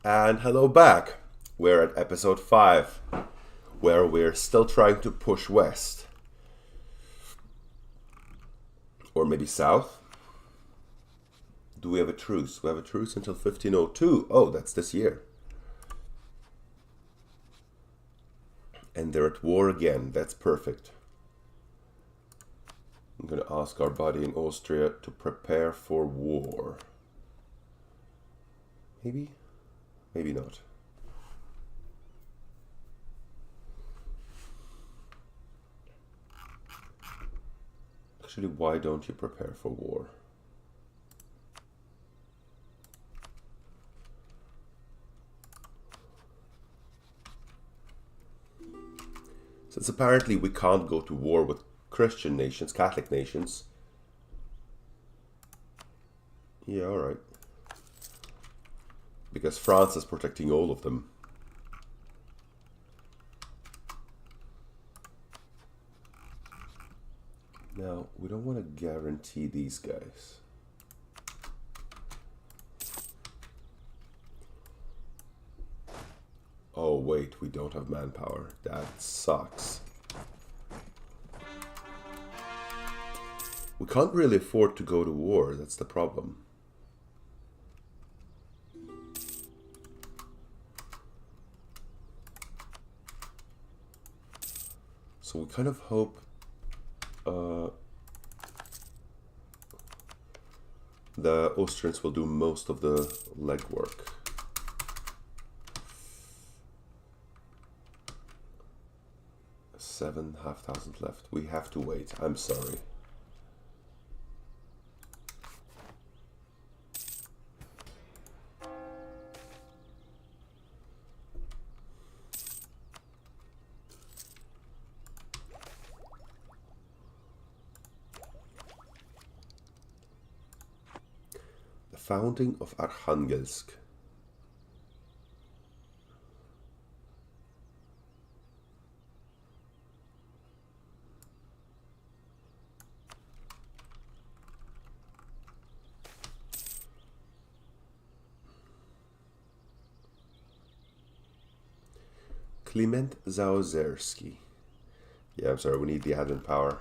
And hello back. We're at episode 5, where we're still trying to push west. Or maybe south. Do we have a truce? We have a truce until 1502. Oh, that's this year. And they're at war again. That's perfect. I'm going to ask our buddy in Austria to prepare for war. Maybe? Maybe not. Actually, why don't you prepare for war? Since apparently we can't go to war with Christian nations, Catholic nations. Yeah, alright. Because France is protecting all of them. Now, we don't want to guarantee these guys. Oh wait, we don't have manpower. That sucks. We can't really afford to go to war, that's the problem. So we kind of hope the Austrians will do most of the legwork. Seven half thousand left. We have to wait. I'm sorry. The founding of Arkhangelsk. Kliment Zaozerski. Yeah, I'm sorry, we need the admin power.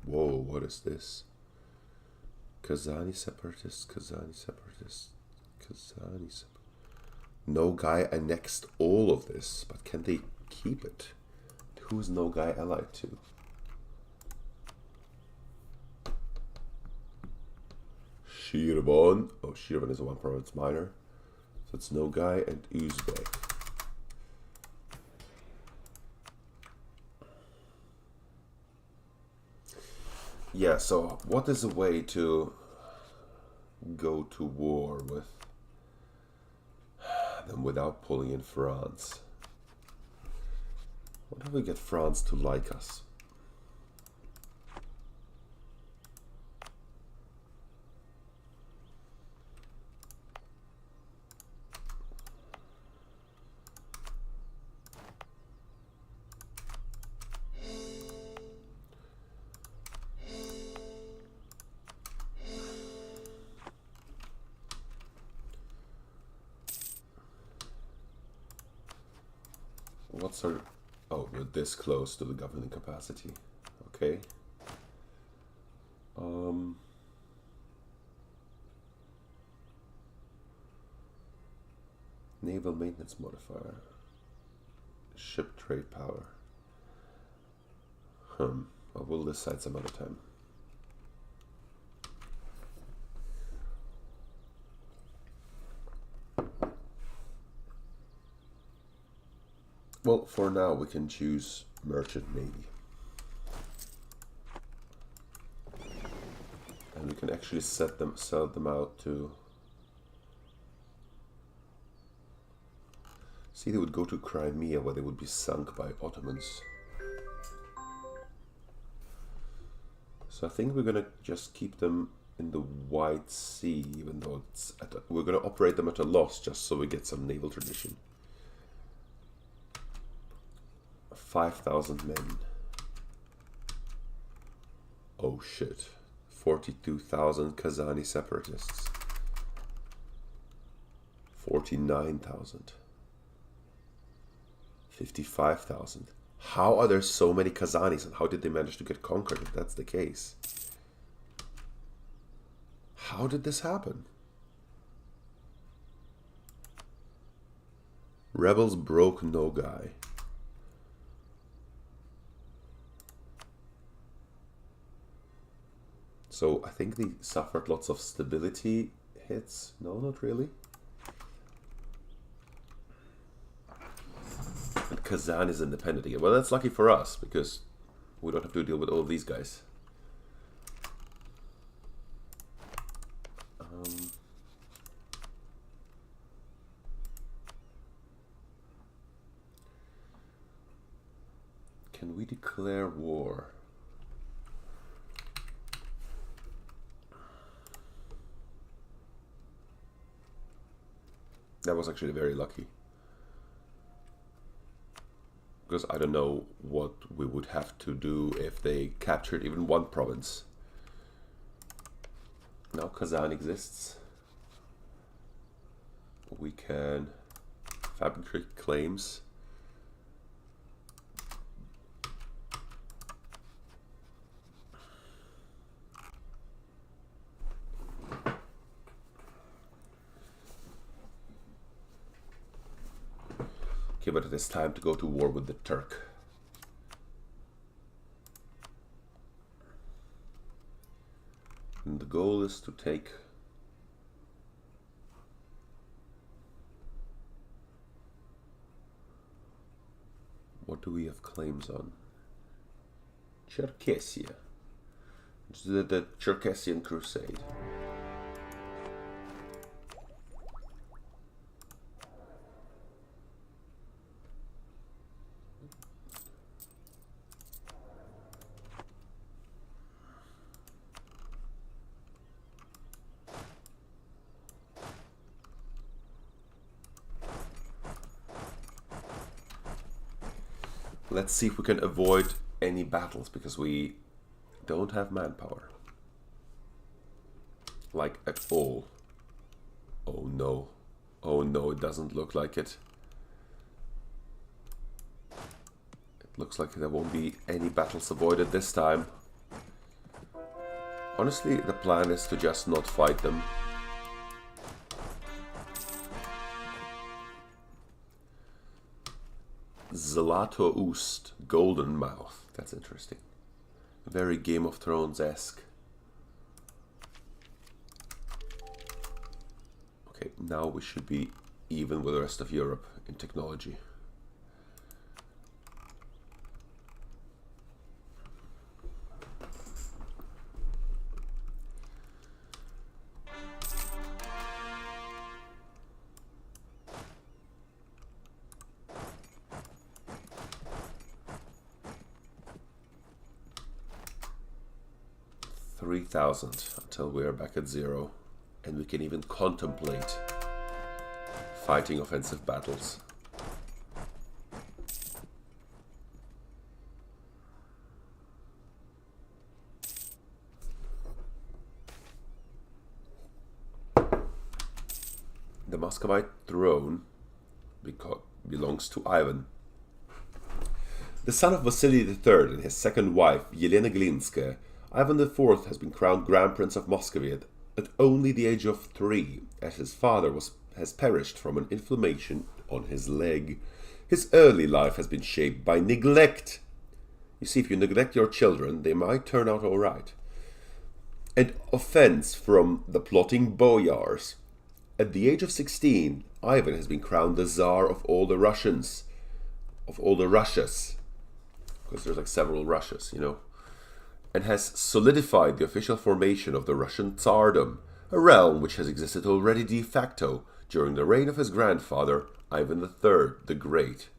Whoa, what is this? Kazani separatists, Kazani separatists, Kazani separatists. No guy annexed all of this, but can they keep it? Who's no guy allied to? Shirvan. Oh, Shirvan is a one province minor. So it's no guy and Uzbek. Yeah, so what is a way to go to war with them without pulling in France? What if we get France to like us? What's our... Oh, we're this close to the governing capacity. Okay. Naval maintenance modifier. Ship trade power. Well, we'll decide some other time. Well, for now we can choose Merchant Navy. And we can actually sell them out to... See, they would go to Crimea where they would be sunk by Ottomans. So I think we're gonna just keep them in the White Sea, even though it's we're gonna operate them at a loss just so we get some naval tradition. 5,000 men. Oh shit. 42,000 Kazani separatists. 49,000. 55,000. How are there so many Kazanis, and how did they manage to get conquered if that's the case? How did this happen? Rebels broke Nogai. So I think they suffered lots of stability hits. No, not really. And Kazan is independent again. Well, that's lucky for us, because we don't have to deal with all of these guys. Can we declare war? That was actually very lucky. Because I don't know what we would have to do if they captured even one province. Now Kazan exists. We can fabricate claims. Okay, but it is time to go to war with the Turk. And the goal is to take what do we have claims on? Cherkessia. It's the Cherkessian Crusade. Let's see if we can avoid any battles, because we don't have manpower. Like, at all. Oh no. Oh no, it doesn't look like it. It looks like there won't be any battles avoided this time. Honestly, the plan is to just not fight them. Zlatoust, Golden Mouth. That's interesting. Very Game of Thrones-esque. Okay, now we should be even with the rest of Europe in technology. Until we are back at 0, and we can even contemplate fighting offensive battles. The Muscovite throne belongs to Ivan. The son of Vasily III and his second wife, Yelena Glinskaya, Ivan IV has been crowned Grand Prince of Muscovy at only the age of 3, as his father has perished from an inflammation on his leg. His early life has been shaped by neglect. You see, if you neglect your children, they might turn out all right. And offense from the plotting boyars. At the age of 16, Ivan has been crowned the Tsar of all the Russians. Of all the Russias. Because there's like several Russias, you know. And has solidified the official formation of the Russian Tsardom, a realm which has existed already de facto during the reign of his grandfather, Ivan III the Great.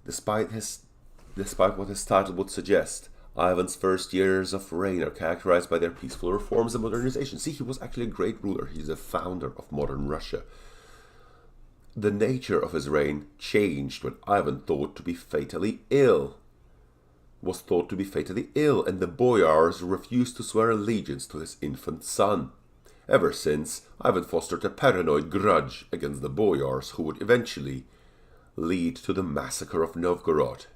Despite what his title would suggest, Ivan's first years of reign are characterized by their peaceful reforms and modernization. See, he was actually a great ruler. He's the founder of modern Russia. The nature of his reign changed when Ivan was thought to be fatally ill, and the boyars refused to swear allegiance to his infant son. Ever since, Ivan fostered a paranoid grudge against the boyars who would eventually lead to the massacre of Novgorod.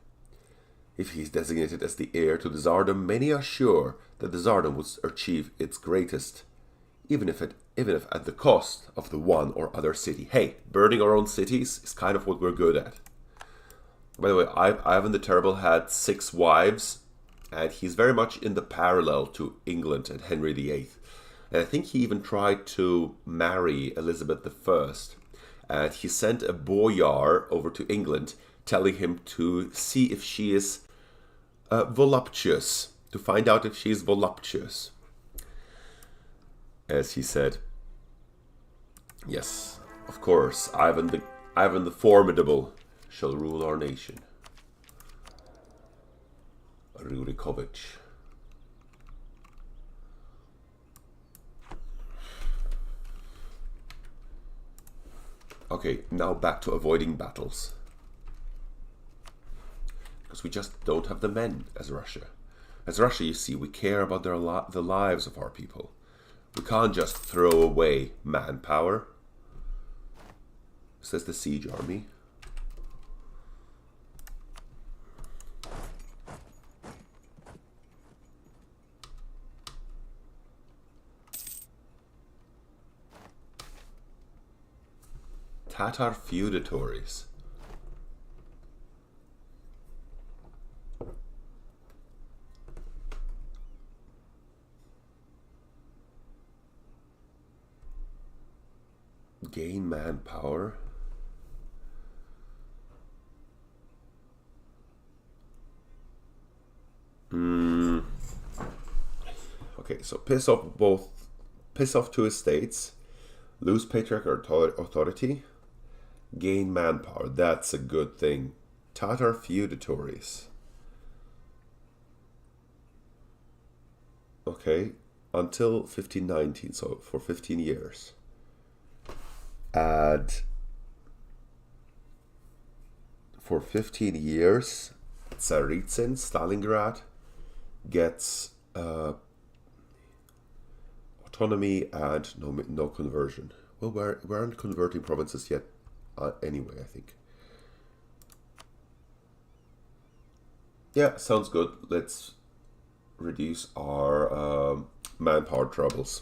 If he is designated as the heir to the Tsardom, many are sure that the Tsardom would achieve its greatest, even if at the cost of the one or other city. Hey, burning our own cities is kind of what we're good at. By the way, Ivan the Terrible had 6 wives, and he's very much in the parallel to England and Henry VIII. And I think he even tried to marry Elizabeth I. And he sent a boyar over to England telling him to see if she is voluptuous, to find out if she is voluptuous. As he said, yes, of course, Ivan the Formidable shall rule our nation. Rurikovich. Okay, now back to avoiding battles. Because we just don't have the men as Russia. As Russia, you see, we care about the lives of our people. We can't just throw away manpower. Says the siege army. Tatar feudatories. Gain manpower. Okay, so piss off 2 estates, lose patriarchal authority, gain manpower. That's a good thing. Tatar feudatories. Okay, until 1519, so for 15 years. Add for 15 years, Tsaritsyn, Stalingrad, gets autonomy and no conversion. Well, we aren't converting provinces yet anyway, I think. Yeah, sounds good. Let's reduce our manpower troubles.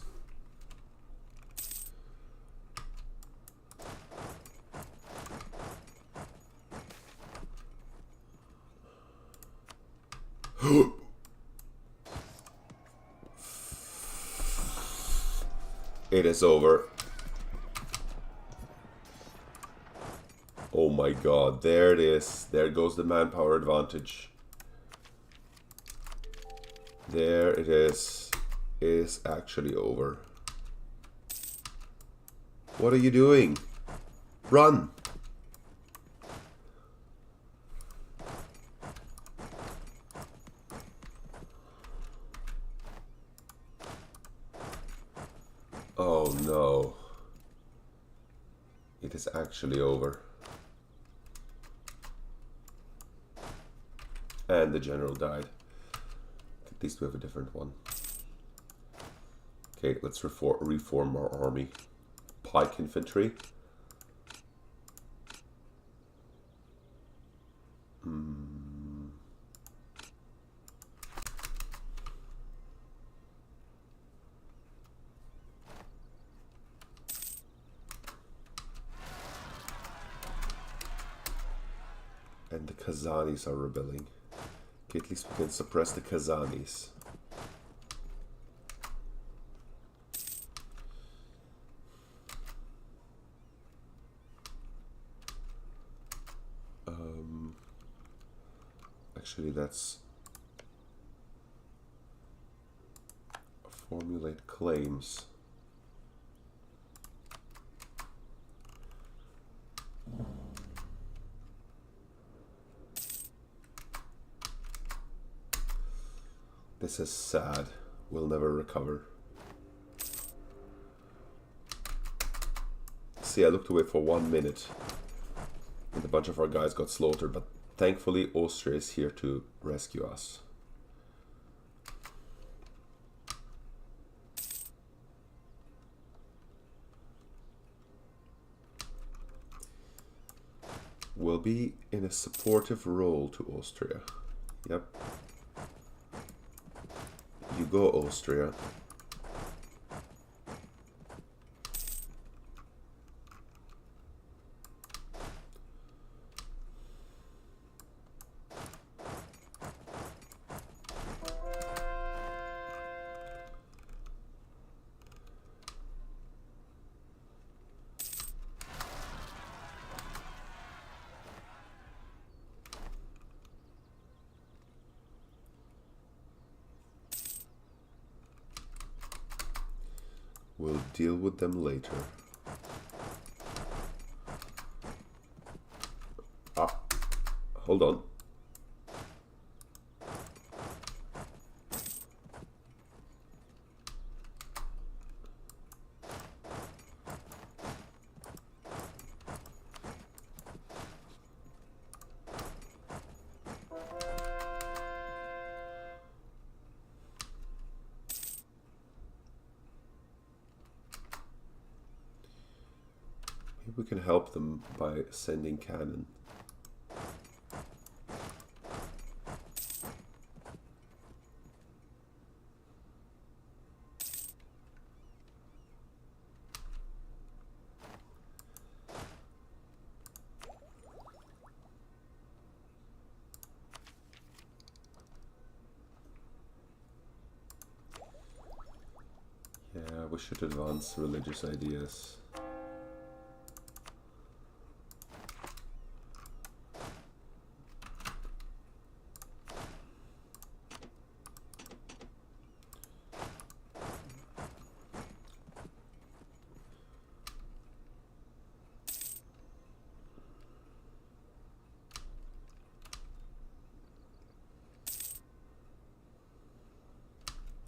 It is over. Oh my god, there it is. There goes the manpower advantage. There it is. It is actually over. What are you doing? Run! Oh no. It is actually over. And the general died. At least we have a different one. Okay, let's reform our army. Pike infantry. And the Kazanis are rebelling. Okay, at least we can suppress the Kazanis. Actually, that's formulate claims. This is sad. We'll never recover. See, I looked away for 1 minute and a bunch of our guys got slaughtered, but thankfully Austria is here to rescue us. will be in a supportive role to Austria. Yep. You go, Austria. We'll deal with them later. Ah, hold on. Maybe we can help them by sending cannon. Yeah, we should advance religious ideas.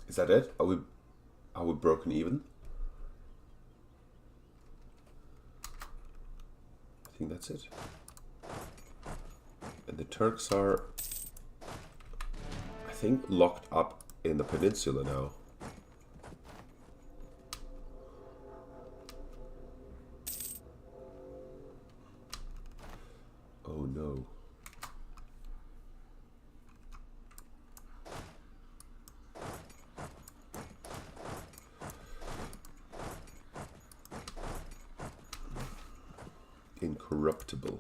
Is that it? Are we broken even? I think that's it. And the Turks are, I think, locked up in the peninsula now. Oh no. Incorruptible.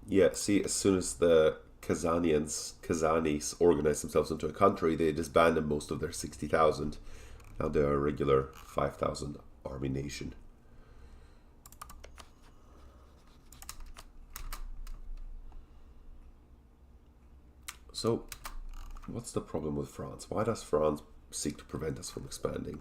Yeah, see, as soon as the Kazanis organized themselves into a country, they disbanded most of their 60,000. Now they're a regular 5,000 army nation. So, what's the problem with France? Why does France seek to prevent us from expanding?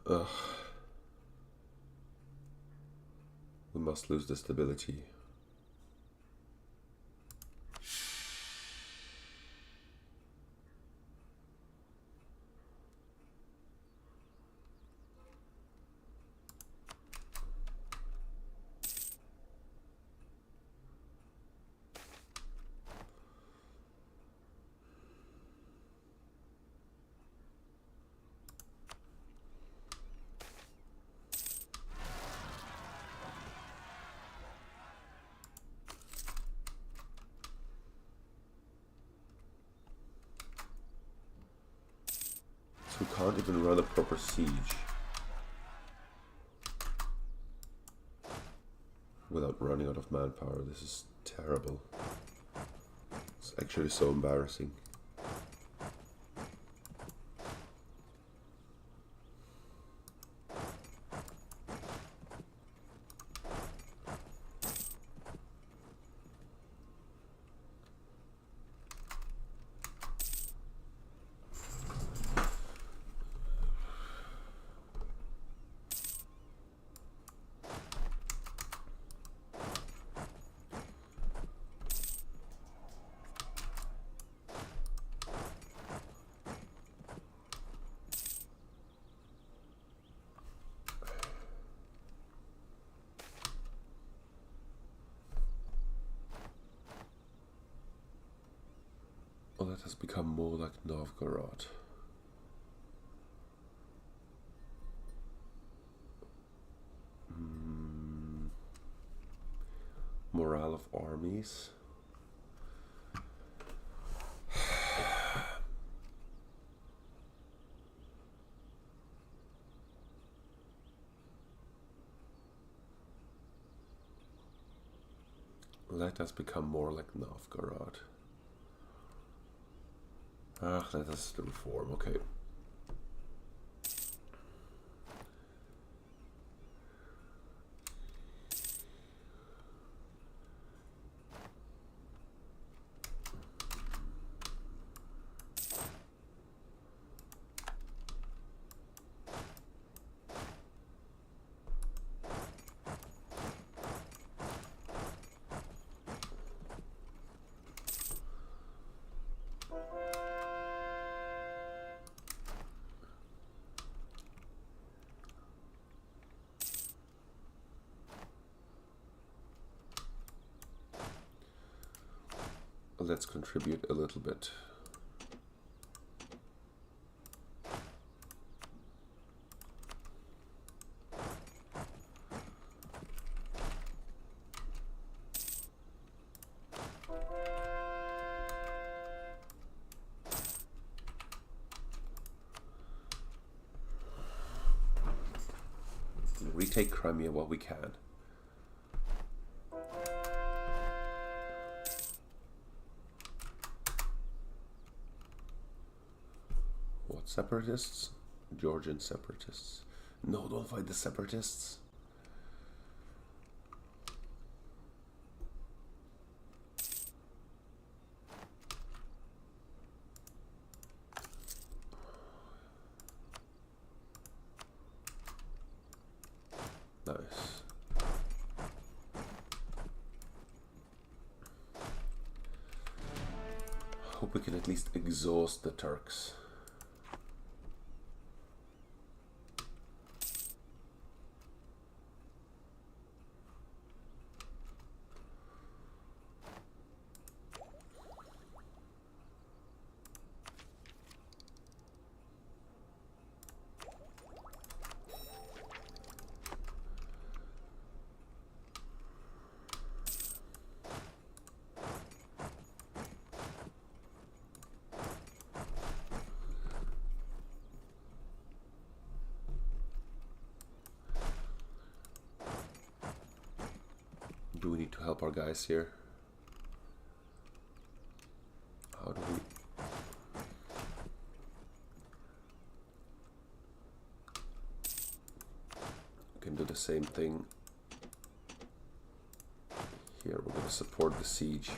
Ugh. We must lose the stability. So we can't even run a proper siege without running out of manpower. This is terrible. It's actually so embarrassing. Let us become more like Novgorod. Morale of armies. Let us become more like Novgorod. Let us reform, okay. Let's contribute a little bit. Retake Crimea while we can. Separatists? Georgian separatists. No, don't fight the separatists. Nice. Hope we can at least exhaust the Turks. Do we need to help our guys here? How do we... can do the same thing. Here we're going to support the siege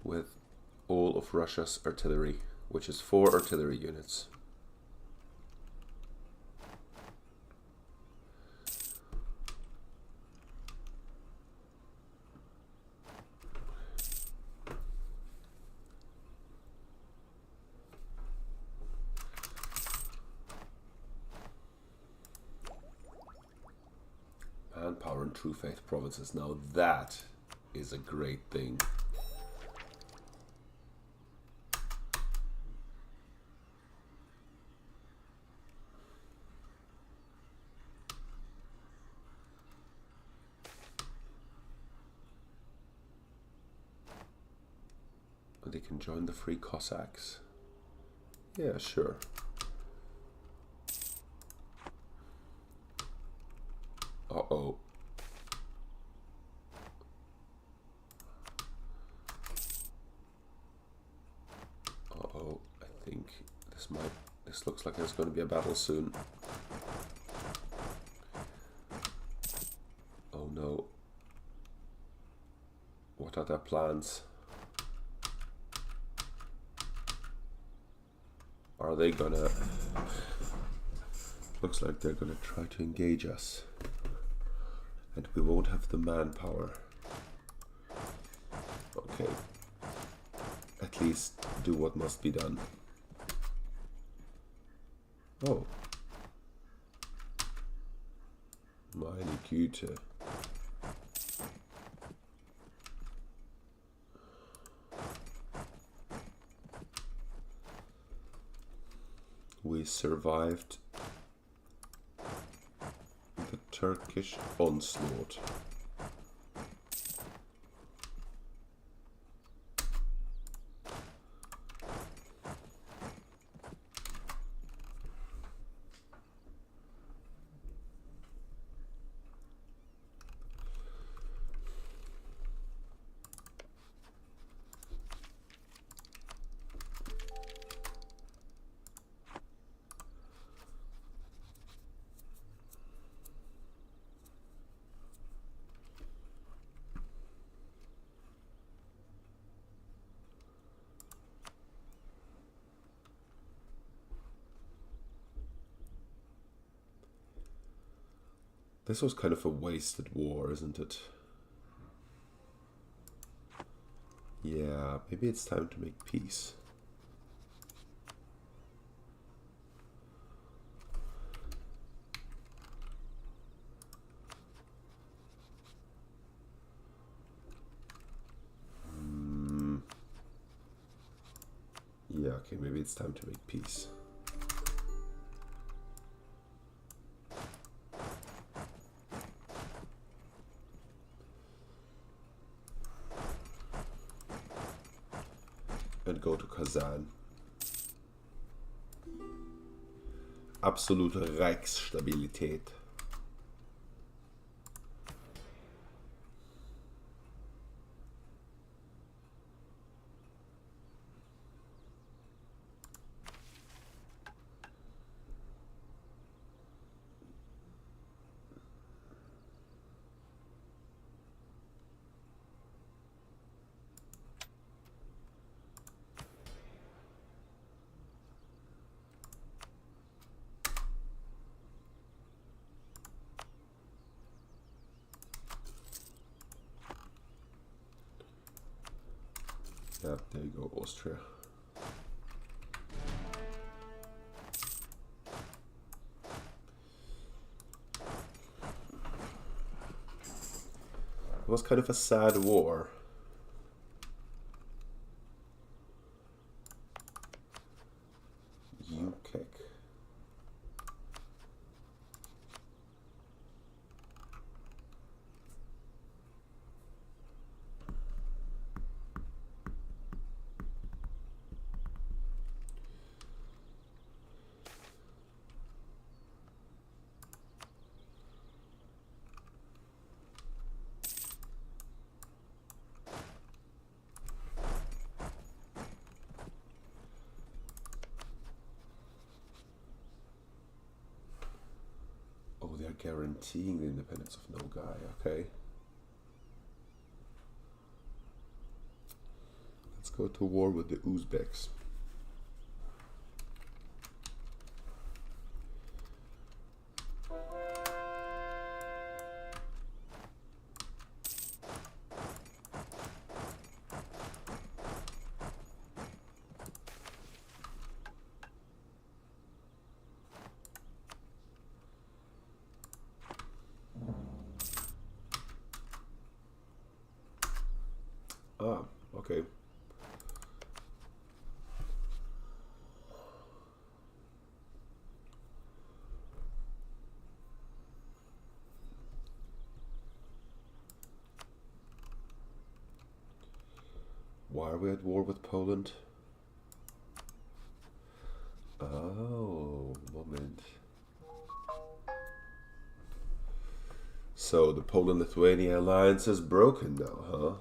with all of Russia's artillery, which is 4 artillery units. Manpower and True Faith provinces. Now that is a great thing. They can join the Free Cossacks. Yeah, sure. Uh-oh. Uh-oh. I think this looks like there's going to be a battle soon. Oh no. What are their plans? Are they gonna... Looks like they're gonna try to engage us. And we won't have the manpower. Okay. At least do what must be done. Oh. Meine Güte. survived the Turkish onslaught. This was kind of a wasted war, isn't it? Yeah, maybe it's time to make peace. Yeah, okay, maybe it's time to make peace. And go to Kazan. Absolute Reichsstabilität. Yeah, there you go, Austria. It was kind of a sad war. UK. Oh, they're guaranteeing the independence of Nogai, okay. Let's go to war with the Uzbeks. Ah, okay. Why are we at war with Poland? Oh, moment. So the Poland-Lithuania alliance is broken now, huh?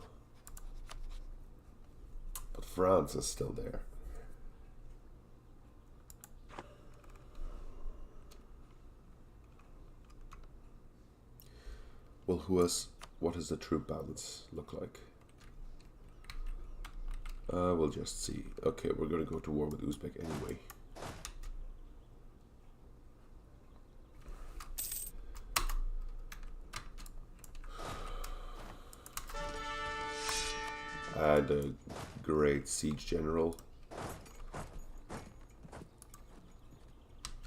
But France is still there. Well, what does the troop balance look like? We'll just see. Okay, we're gonna go to war with Uzbek anyway. Add a great siege general.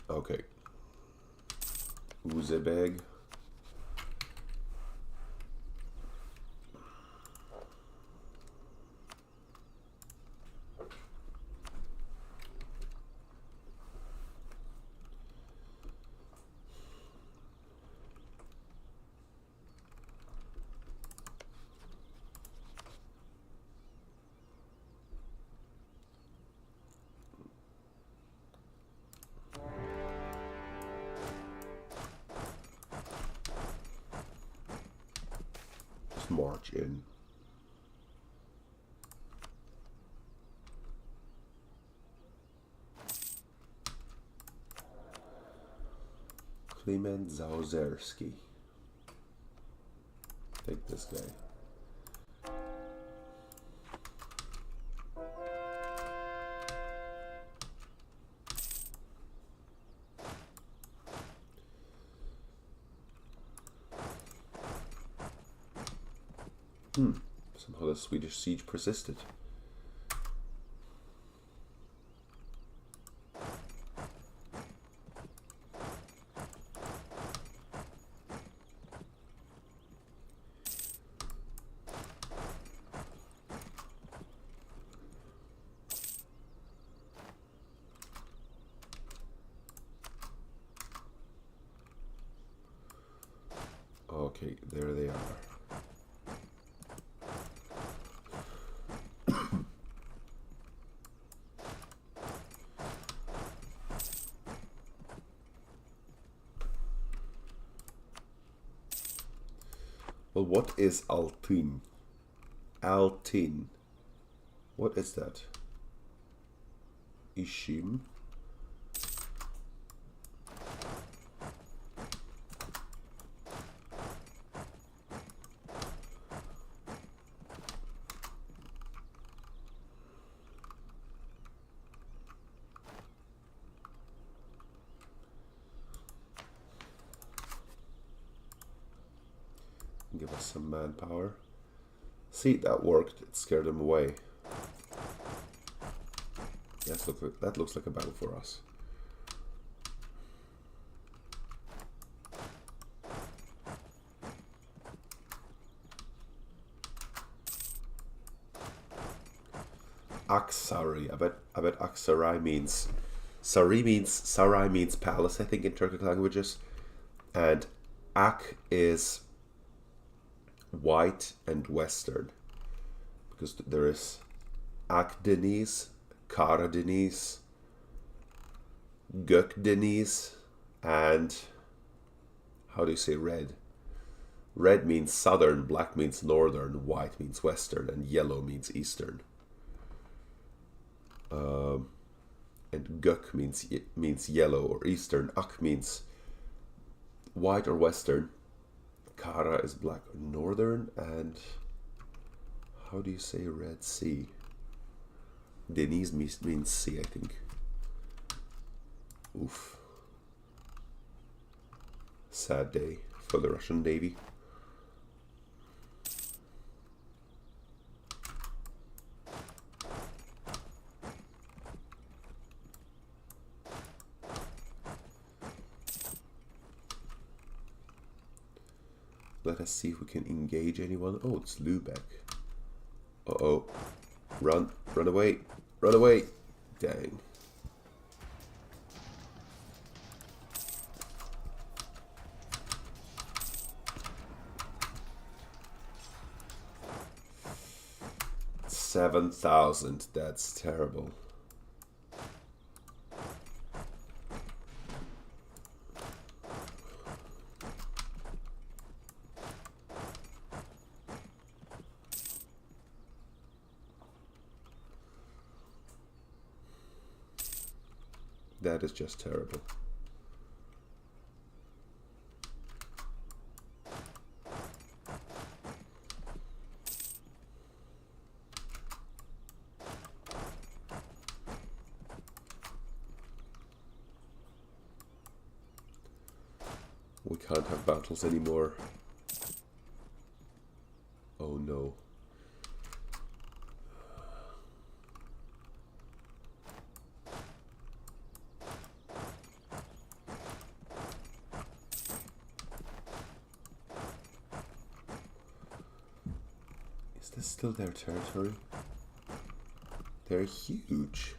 Okay. Uzbek. march in. Kliment Zauserski. Take this guy. Somehow the Swedish siege persisted. Okay, there they are. Well, what is Altin? Altin. What is that? Ishim. Give us some manpower. See, that worked. It scared them away. Yes, look, that looks like a battle for us. Aksari. I bet Aksarai means Sarai means palace, I think, in Turkic languages. And Ak is white and western, because there is Akdeniz, Karadeniz, Gökdeniz, and how do you say red? Red means southern, black means northern, white means western, and yellow means eastern. And Gök means yellow or eastern. Ak means white or western. Kara is black or northern, and how do you say Red Sea? Deniz means sea, I think. Oof. Sad day for the Russian Navy. Let us see if we can engage anyone. Oh, it's Lübeck. Uh-oh. Run. Run away. Run away. Dang. $7,000. That's terrible. That is just terrible. We can't have battles anymore. Oh no. Is this still their territory? They're huge.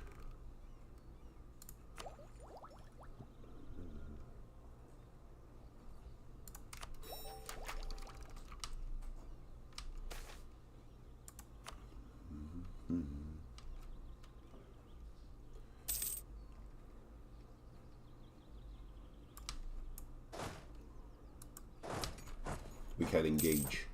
We can engage.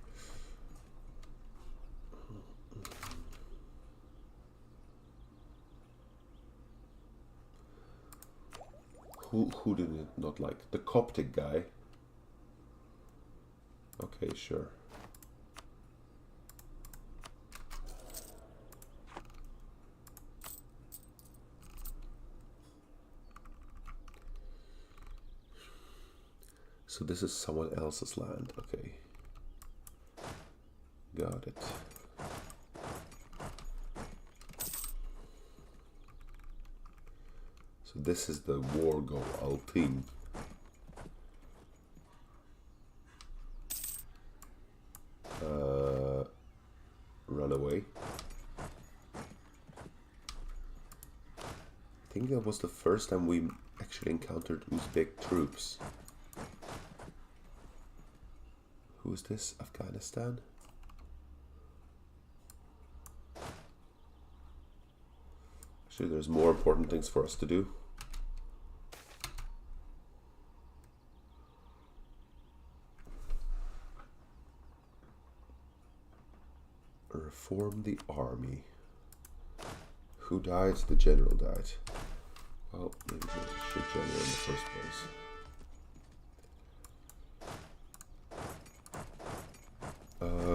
Who did you not like? The Coptic guy. Okay, sure. So this is someone else's land. Okay. Got it. So this is the war goal, Alpine. Run away. I think that was the first time we actually encountered Uzbek troops. Who is this? Afghanistan? Actually, there's more important things for us to do. Reform the army. Who died? The general died. Well, maybe we should general in the first place.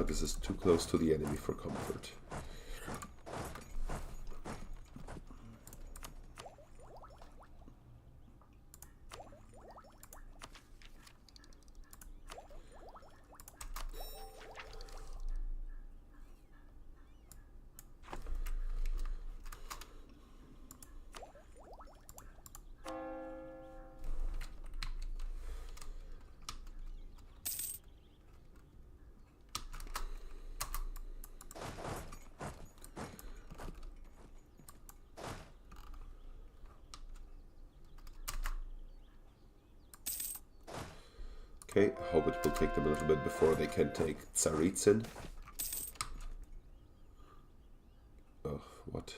This is too close to the enemy for comfort. Okay, I hope it will take them a little bit before they can take Tsaritsyn. Oh, what?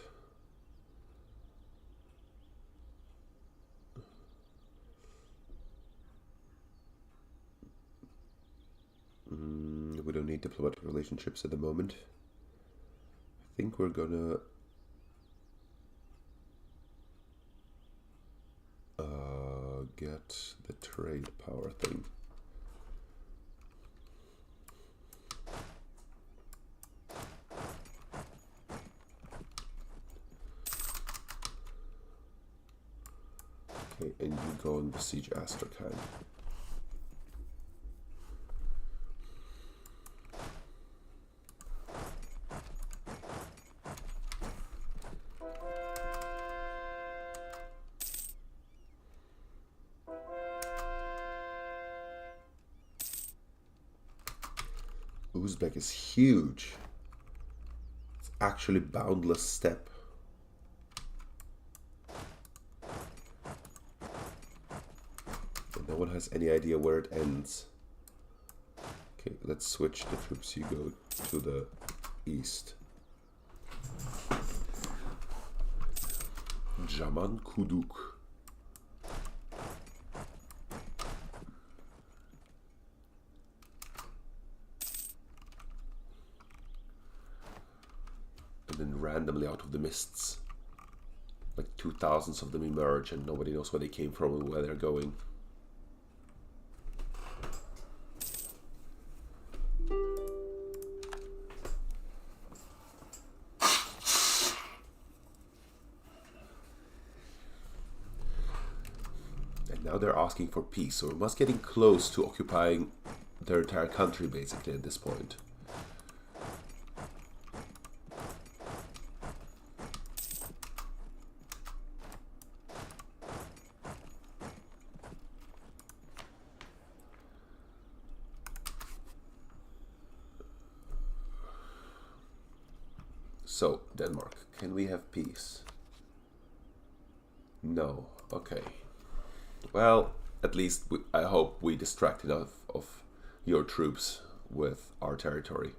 We don't need diplomatic relationships at the moment. I think we're gonna get the trade power thing. Okay, and you go and besiege Astrakhan. Uzbek is huge. It's actually boundless steppe. And no one has any idea where it ends. Okay, let's switch the troops. You go to the east. Jaman Kuduk. And then randomly out of the mists, like 2,000 of them emerge and nobody knows where they came from and where they're going. And now they're asking for peace, so we must getting close to occupying their entire country basically at this point. So, Denmark, can we have peace? No. Okay. Well, at least I hope we distract enough of your troops with our territory.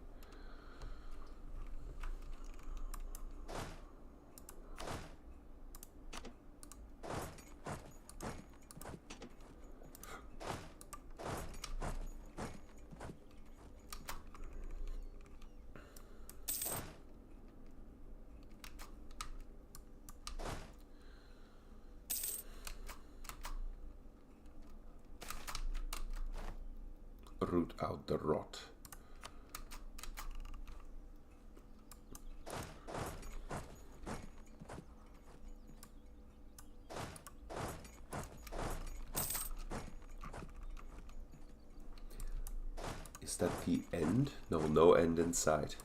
root out the rot. Is that the end? No, no end in sight.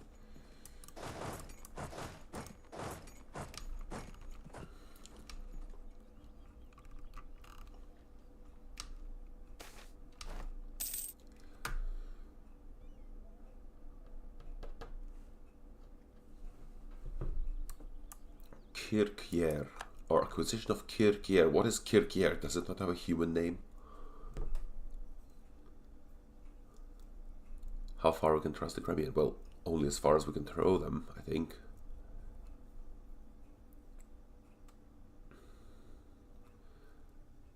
Kirkjer, or acquisition of Kirkjer. What is Kirkjer? Does it not have a human name? How far we can trust the Crimean? Well, only as far as we can throw them, I think.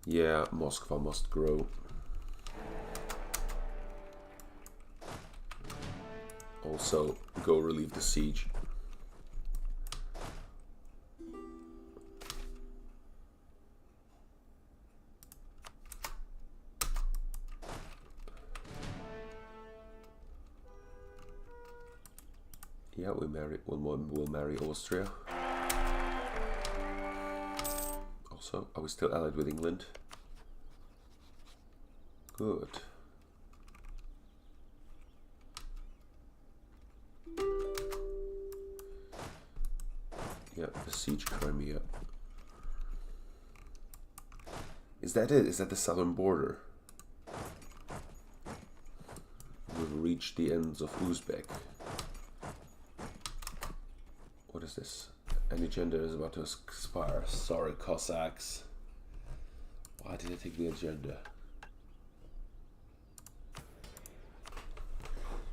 Yeah, Moskva must grow. Also, go relieve the siege. Yeah, we'll marry Austria. Also, are we still allied with England? Good. Yeah, besiege Crimea. Is that it? Is that the southern border? We've reached the ends of Uzbek. What is this? An agenda is about to expire. Sorry, Cossacks. Why did I take the agenda?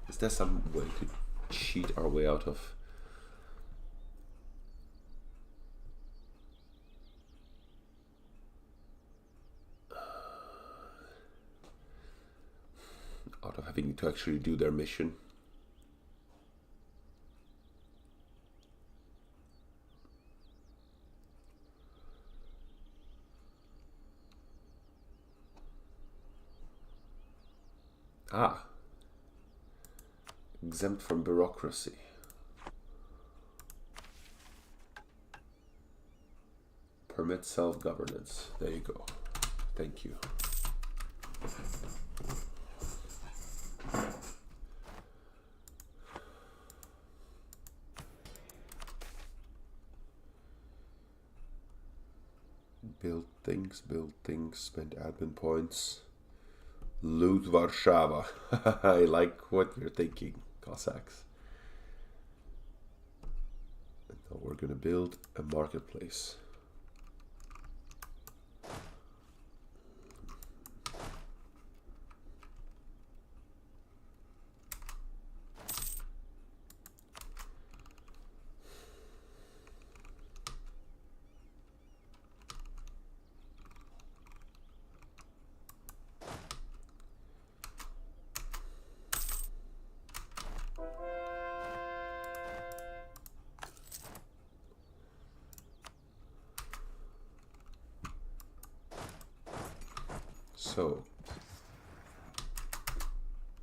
Is there some way to cheat our way out of... out of having to actually do their mission? Ah, exempt from bureaucracy. Permit self-governance. There you go. Thank you. Build things, spend admin points. Loot Warsaw. I like what you're thinking, Cossacks. And now we're gonna build a marketplace. So,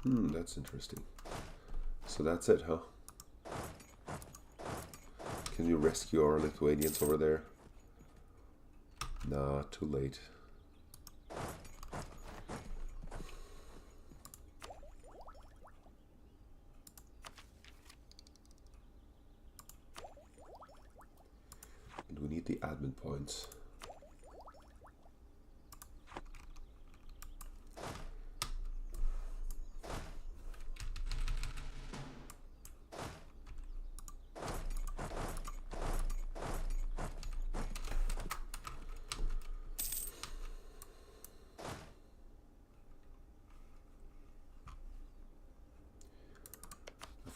that's interesting. So that's it, huh? Can you rescue our Lithuanians over there? Nah, too late. And we need the admin points.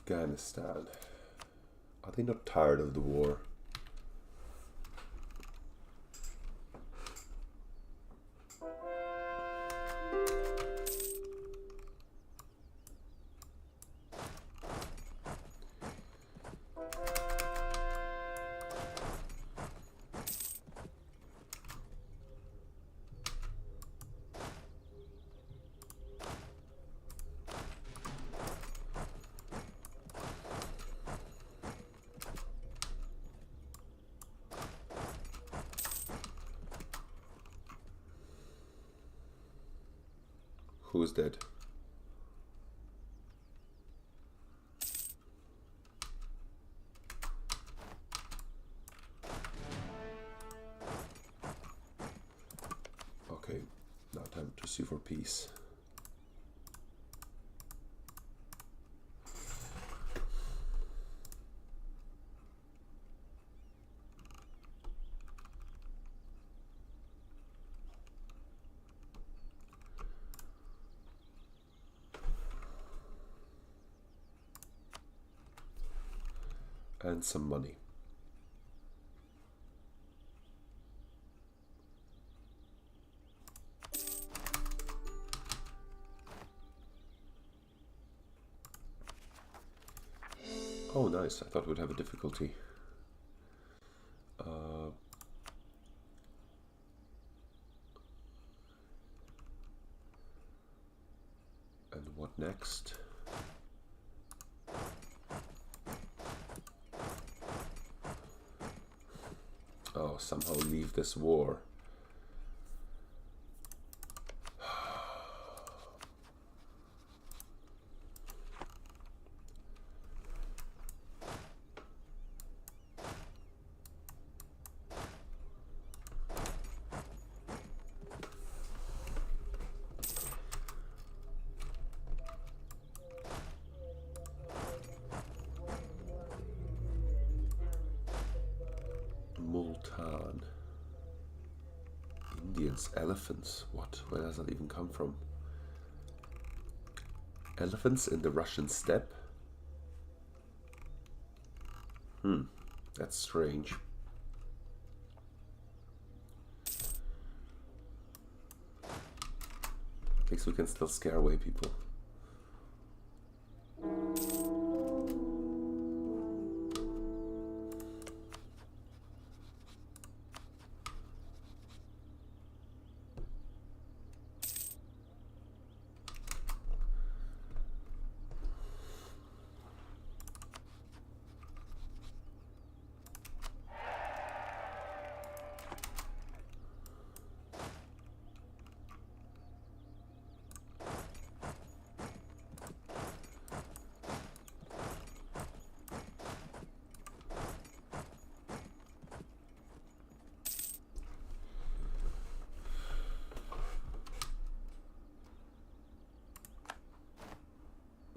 Afghanistan. Are they not tired of the war? Who is dead? Okay, now time to sue for peace. And some money. Oh, nice. I thought we'd have a difficulty. And what next? Oh, somehow leave this war. Multan. Indians, elephants. What? Where does that even come from? Elephants in the Russian steppe? That's strange. At least we can still scare away people.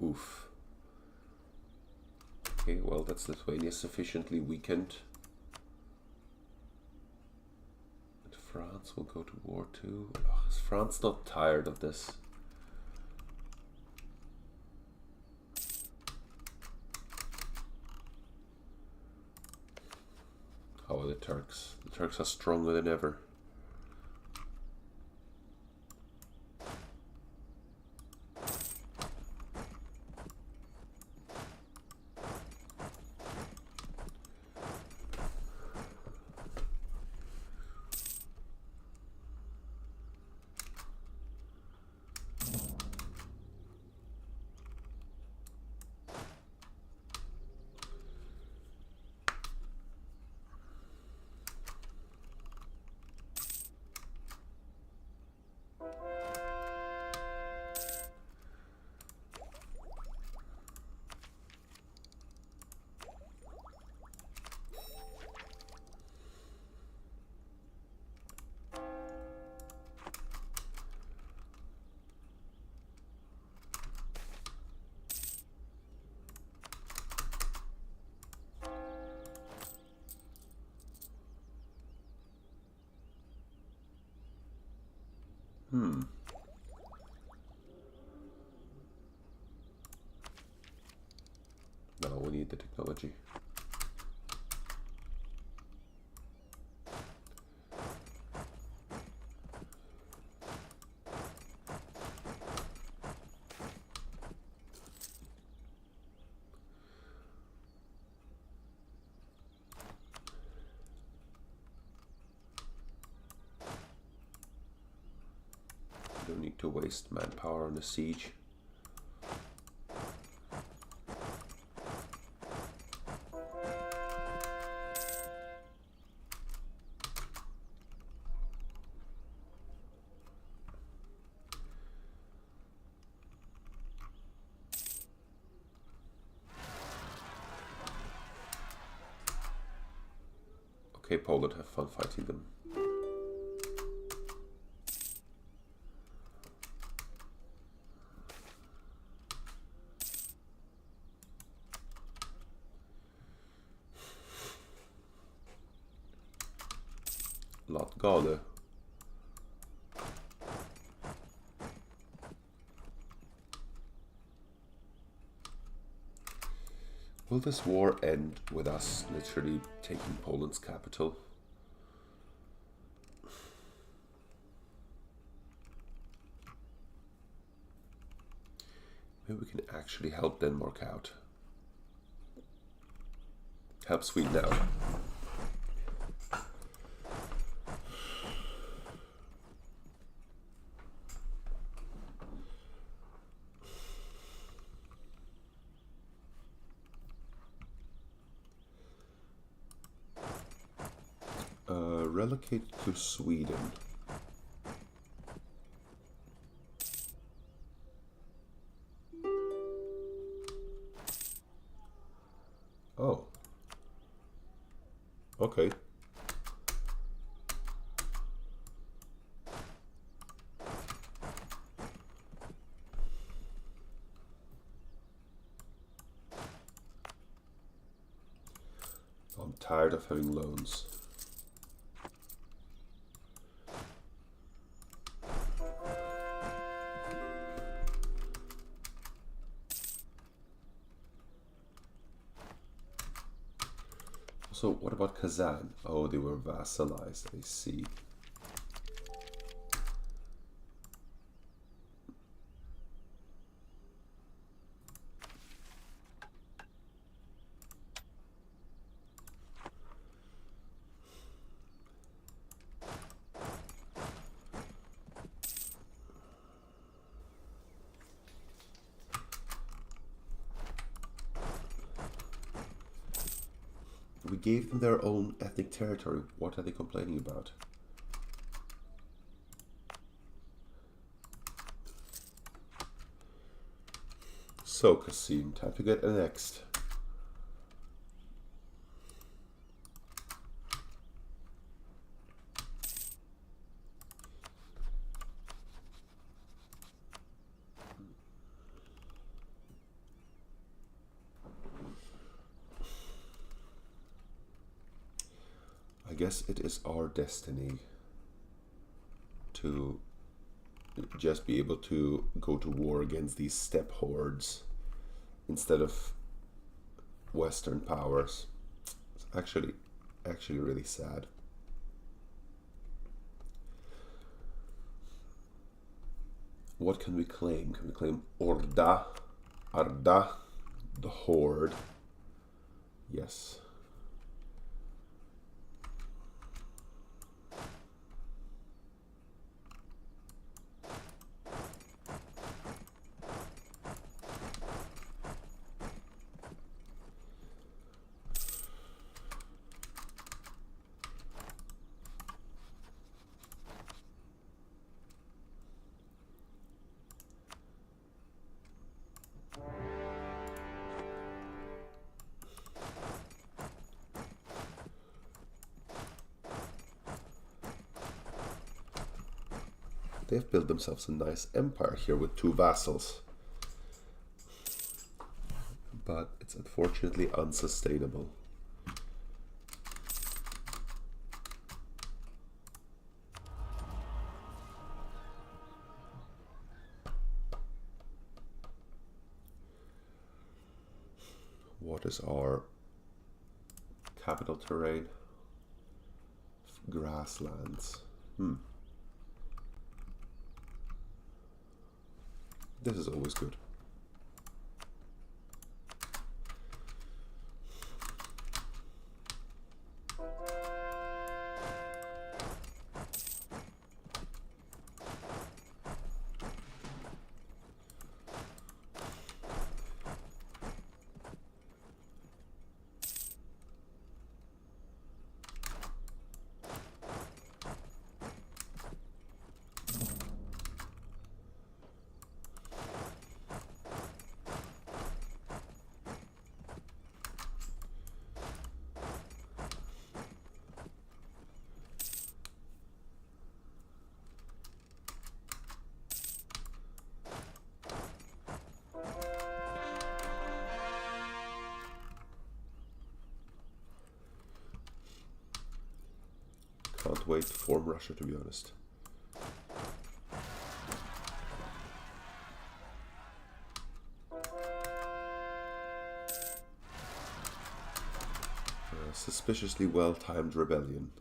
Oof. Okay, well, that's Lithuania sufficiently weakened. And France will go to war too. Oh, is France not tired of this? How are the Turks? The Turks are stronger than ever. No, we need the technology. Don't need to waste manpower on a siege. Okay, Poland, have fun fighting them. Latgale. Will this war end with us literally taking Poland's capital? Maybe we can actually help Denmark out. Help Sweden out. Relocate to Sweden. Oh. Okay. I'm tired of having loans. So what about Kazan? Oh, they were vassalized, I see. We gave them their own ethnic territory. What are they complaining about? So, Kasim, time to get annexed. I guess it is our destiny to just be able to go to war against these steppe hordes instead of Western powers. It's actually really sad. What can we claim? Can we claim Arda, the horde? Yes. They've built themselves a nice empire here with 2 vassals. But it's unfortunately unsustainable. What is our capital terrain? Grasslands. This is always good. wait to form Russia, to be honest. Suspiciously well-timed rebellion.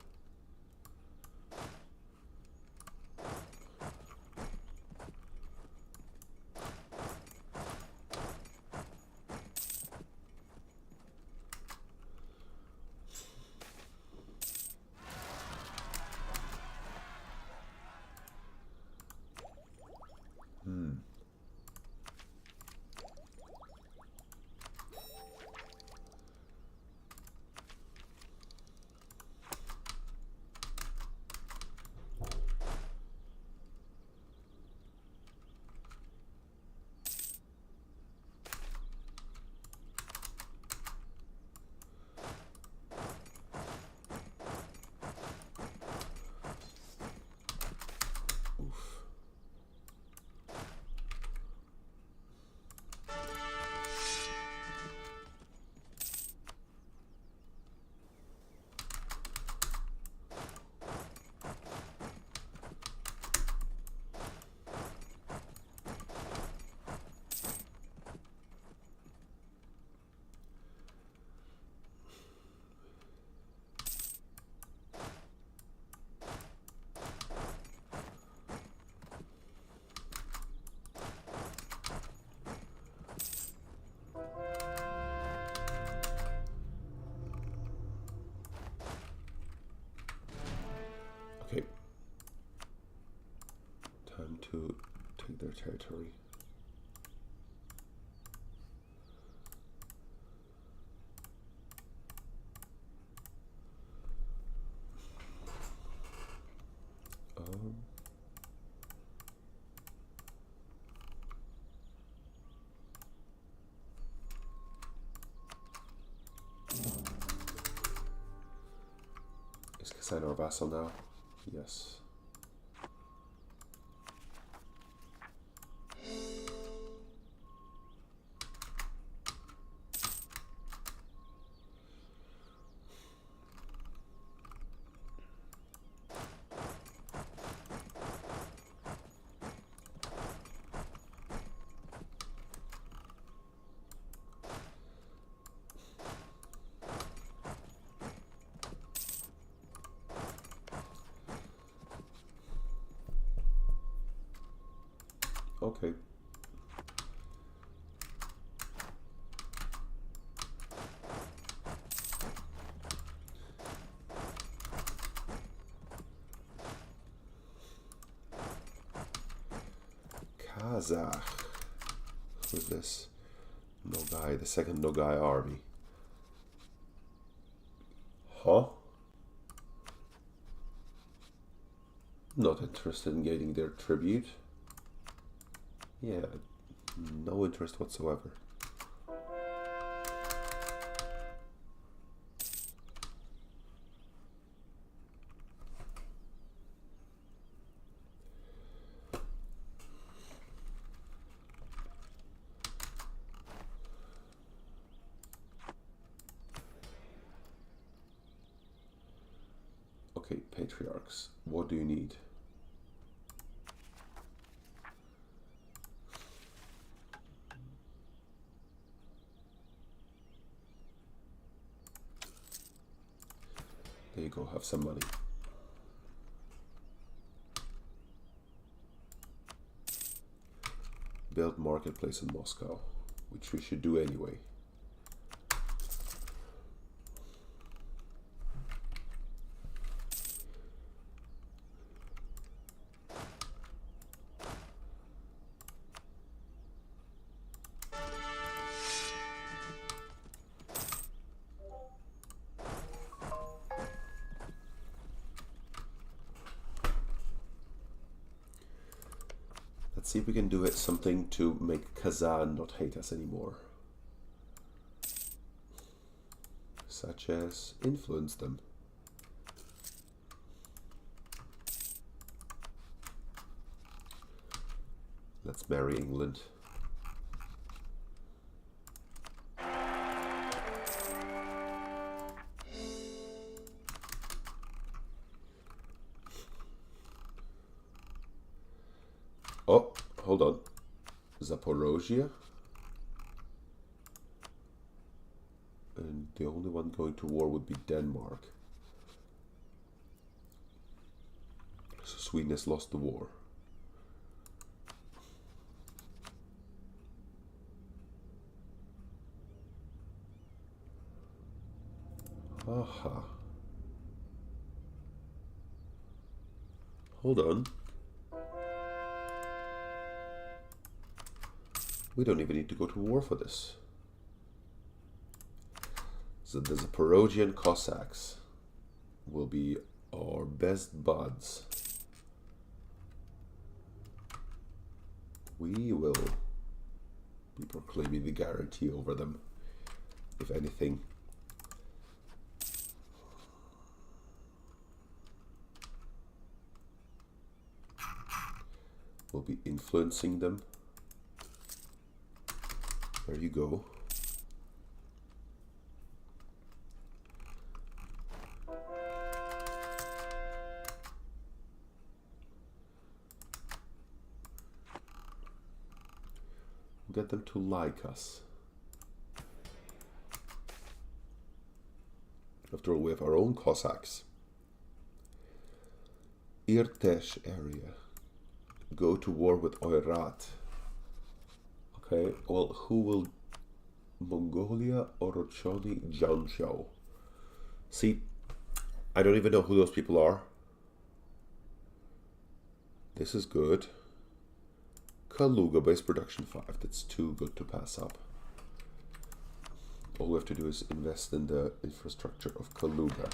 Okay. Time to take their territory. Is Kazan our vassal now? Yes. Okay. Kazakh. Who's this? Nogai, the second Nogai army. Huh? Not interested in getting their tribute. Yeah, no interest whatsoever. Okay, patriarchs, what do you need? There you go, have some money. Build marketplace in Moscow, which we should do anyway. Let's see if we can do it something to make Kazan not hate us anymore. Such as influence them. Let's marry England. hold on. Zaporozhye. And the only one going to war would be Denmark. So Sweden has lost the war. Aha. Hold on. We don't even need to go to war for this. So the Zaporozhian Cossacks will be our best buds. We will be proclaiming the guarantee over them, if anything. We'll be influencing them. There you go. Get them to like us. After all, we have our own Cossacks. Irtesh area. Go to war with Oirat. Okay, well, who will... Mongolia, Orochoni, Jiangzhou. See, I don't even know who those people are. This is good. Kaluga base production 5. That's too good to pass up. All we have to do is invest in the infrastructure of Kaluga.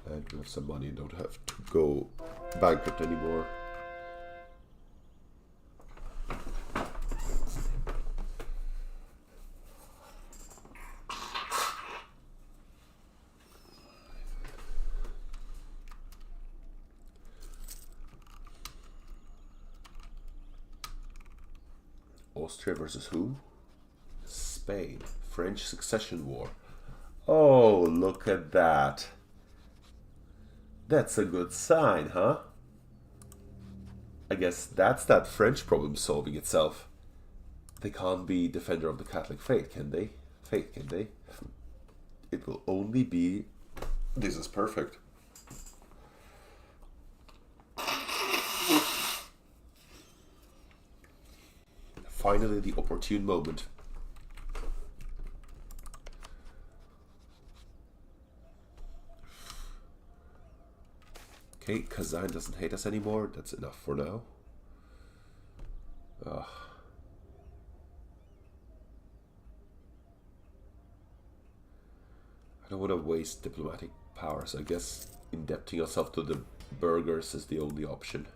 And we have some money and don't have to go bankrupt anymore. Austria versus who? Spain. French Succession War. Oh, look at that. That's a good sign, huh? I guess that's that French problem solving itself. They can't be defender of the Catholic faith, can they? Can they? It will only be... This is perfect. Finally, the opportune moment. Okay, Kazan doesn't hate us anymore. That's enough for now. I don't want to waste diplomatic power, so I guess indebting ourselves to the burghers is the only option.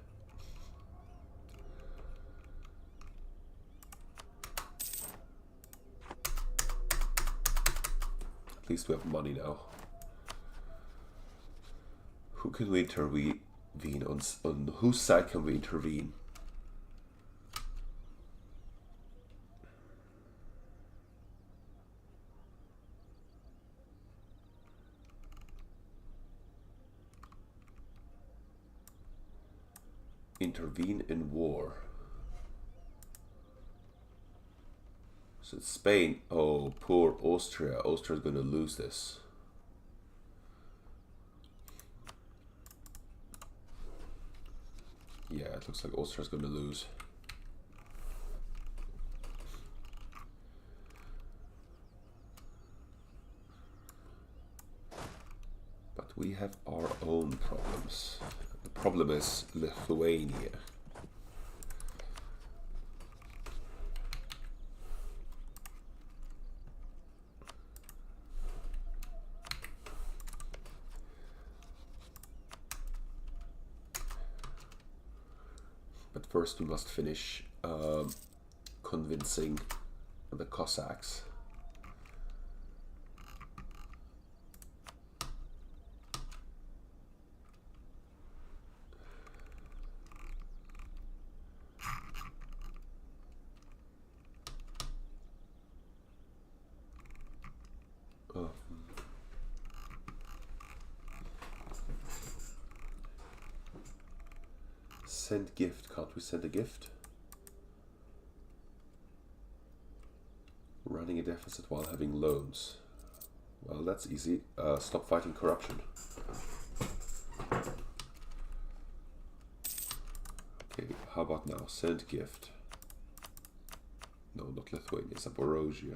At least we have money now. Who can we intervene on whose side can we intervene? Intervene in war. So it's Spain. Oh, poor Austria. Austria's gonna lose this. Yeah, it looks like Austria's gonna lose. But we have our own problems. The problem is Lithuania. But first we must finish convincing the Cossacks. Send gift. Can't we send a gift? running a deficit while having loans. Well, that's easy. Stop fighting corruption. Okay, how about now? Send gift. No, not Lithuania, Zaporozhye.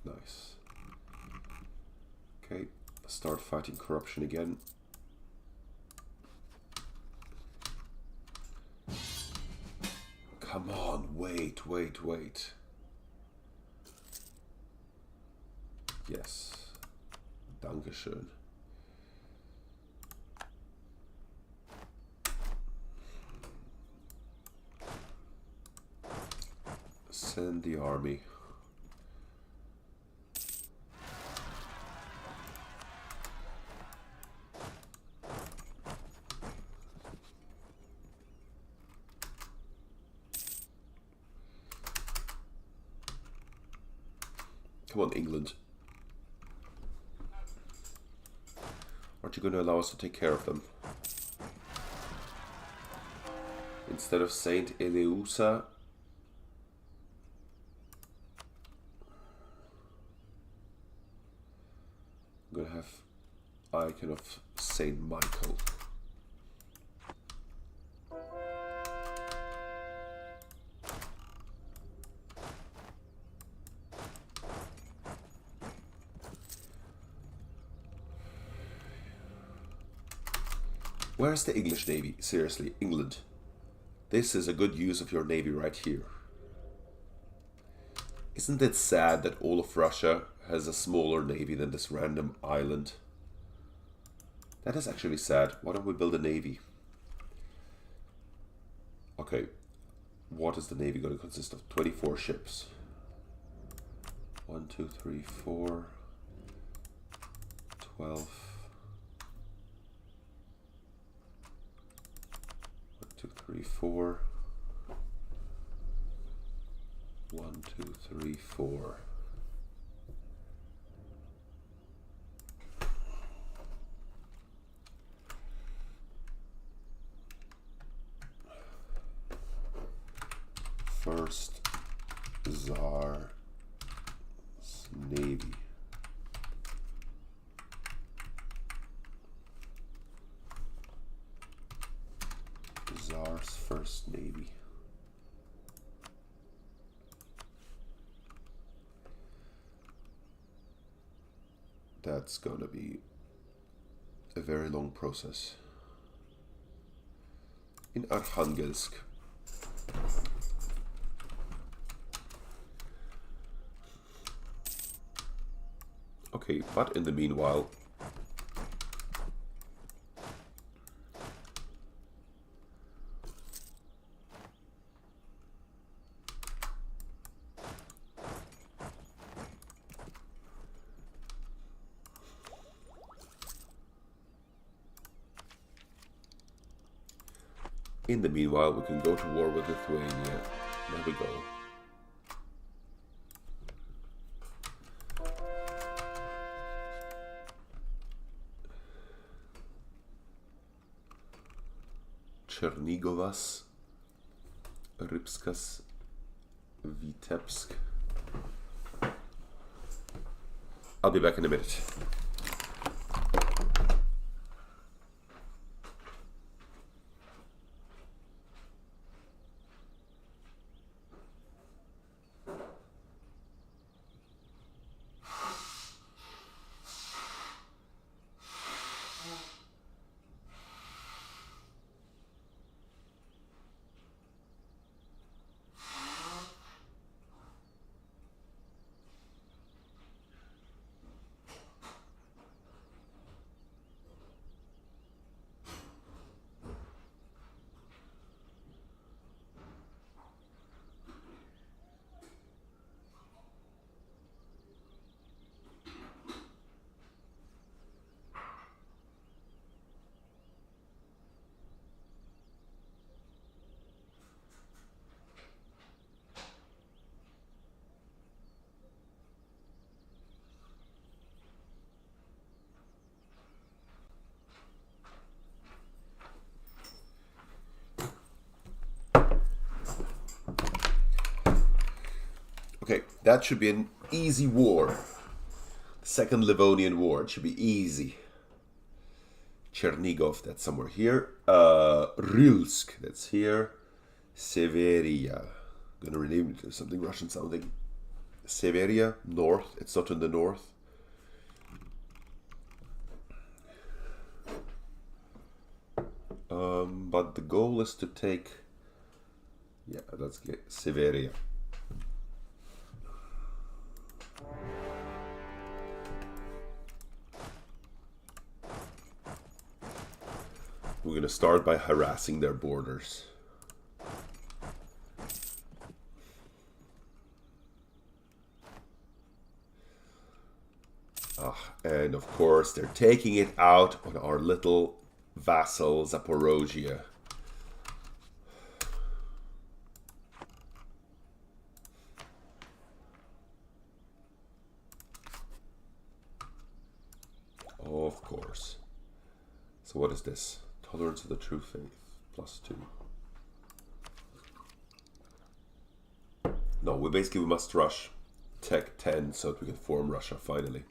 Nice. Okay, start fighting corruption again. Come on, wait. Yes. Dankeschön. Send the army. Come on, England. Aren't you going to allow us to take care of them? Instead of Saint Eleusa, I'm going to have icon of Saint Michael. Where's the English Navy? Seriously, England. This is a good use of your navy right here. Isn't it sad that all of Russia has a smaller navy than this random island? That is actually sad. Why don't we build a navy? Okay, what is the navy going to consist of? 24 ships. 1, 2, 3, 4, 12. 1, 2, 3, 4. 1, 2, 3, 4. First Tsar's Navy. Tsar's First Navy. That's gonna be a very long process. In Arkhangelsk. Okay, but in the meanwhile, we can go to war with Lithuania. There we go. Chernigovas, Rybskas, Vitebsk. I'll be back in a minute. That should be an easy war. Second Livonian War. It should be easy. Chernigov, that's somewhere here. Rylsk, that's here. Severia. I'm gonna rename it to something Russian sounding. Severia, north. It's not in the north. But the goal is to take... Yeah, let's get Severia. We're going to start by harassing their borders. And of course, they're taking it out on our little vassal Zaporozhye. Of course. So what is this? Tolerance of the true faith, +2. No, we must rush Tech 10 so that we can form Russia finally.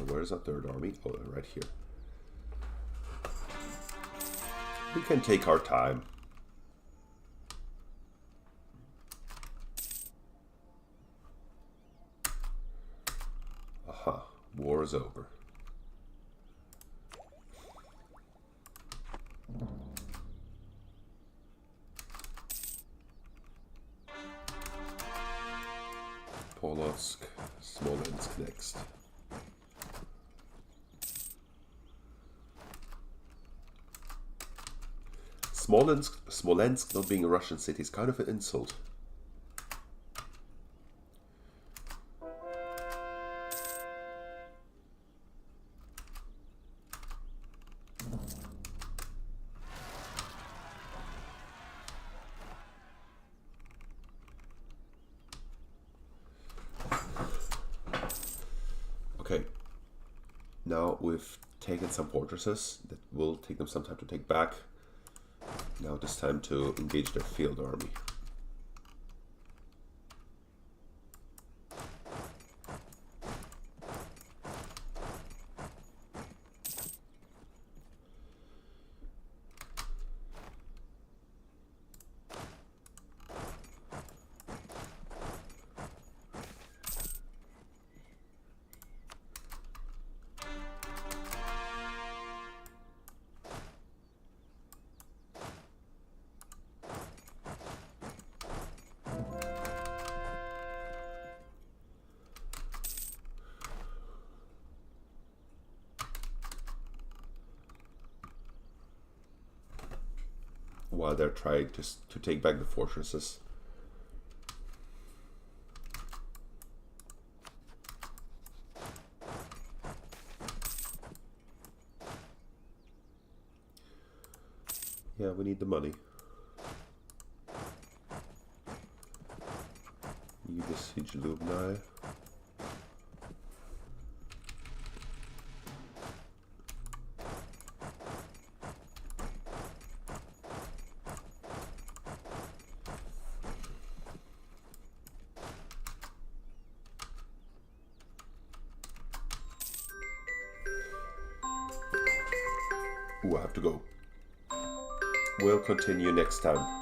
Where's our third army? Oh, right here. We can take our time. Aha, war is over. Polotsk, Smolensk next. Smolensk not being a Russian city is kind of an insult. Okay, now we've taken some fortresses that will take them some time to take back. Now it is time to engage their field army. While they're trying to take back the fortresses. Yeah, we need the money. Need the siege Lubnai. Ooh, I have to go. We'll continue next time.